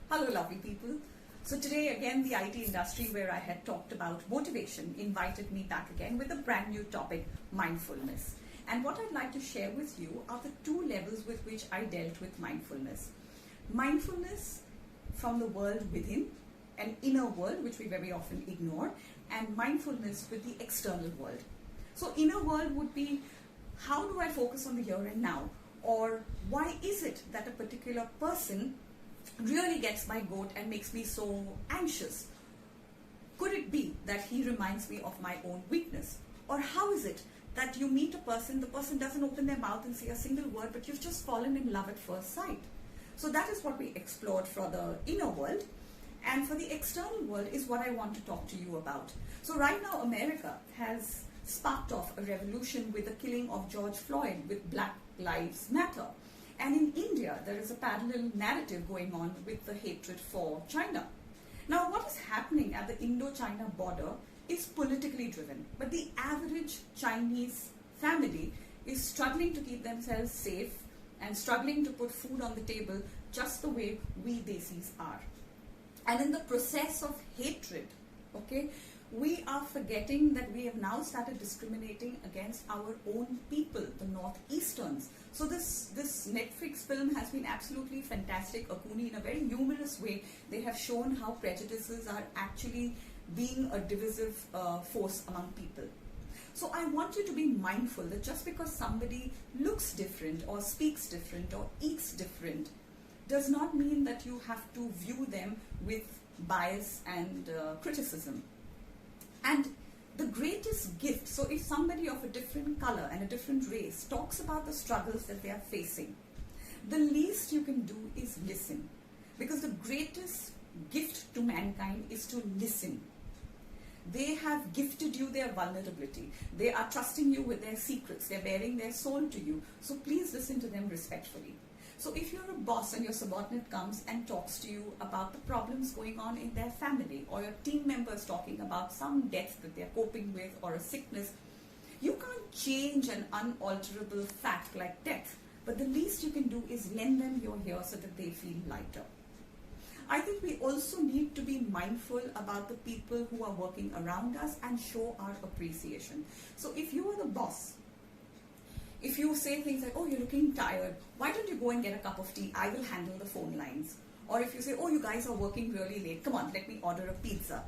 Hello lovely people. So today again the IT industry where I had talked about motivation invited me back again with a brand new topic, mindfulness. And what I'd like to share with you are the two levels with which I dealt with mindfulness. Mindfulness from the world within, an inner world which we very often ignore, and mindfulness with the external world. So inner world would be, how do I focus on the here and now? Or why is it that a particular person really gets my goat and makes me so anxious? Could it be that he reminds me of my own weakness? Or how is it that you meet a person, the person doesn't open their mouth and say a single word, but you've just fallen in love at first sight? So that is what we explored for the inner world. And for the external world is what I want to talk to you about. So right now America has sparked off a revolution with the killing of George Floyd with Black Lives Matter. And in India, there is a parallel narrative going on with the hatred for China. Now, what is happening at the Indo-China border is politically driven, but the average Chinese family is struggling to keep themselves safe and struggling to put food on the table just the way we Desis are. And in the process of hatred, okay, we are forgetting that we have now started discriminating against our own people, the Northeasterns. So this Netflix film has been absolutely fantastic. Akuni, in a very humorous way, they have shown how prejudices are actually being a divisive force among people. So I want you to be mindful that just because somebody looks different or speaks different or eats different does not mean that you have to view them with bias and criticism. And the greatest gift, so if somebody of a different color and a different race talks about the struggles that they are facing, the least you can do is listen. Because the greatest gift to mankind is to listen. They have gifted you their vulnerability. They are trusting you with their secrets. They're bearing their soul to you. So please listen to them respectfully. So if you're a boss and your subordinate comes and talks to you about the problems going on in their family, or your team members talking about some death that they're coping with or a sickness, you can't change an unalterable fact like death, but the least you can do is lend them your ear so that they feel lighter. I think we also need to be mindful about the people who are working around us and show our appreciation. So if you are the boss, if you say things like, oh, you're looking tired, why don't you go and get a cup of tea? I will handle the phone lines. Or if you say, oh, you guys are working really late, come on, let me order a pizza.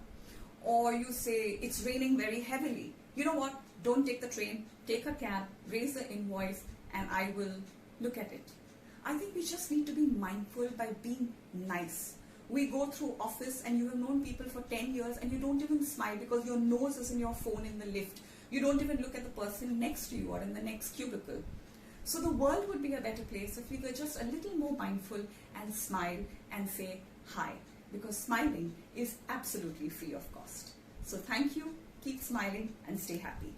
Or you say, it's raining very heavily. You know what? Don't take the train, take a cab, raise the invoice, and I will look at it. I think we just need to be mindful by being nice. We go through office and you have known people for 10 years and you don't even smile because your nose is in your phone in the lift. You don't even look at the person next to you or in the next cubicle. So the world would be a better place if we were just a little more mindful and smile and say hi, because smiling is absolutely free of cost. So thank you, keep smiling and stay happy.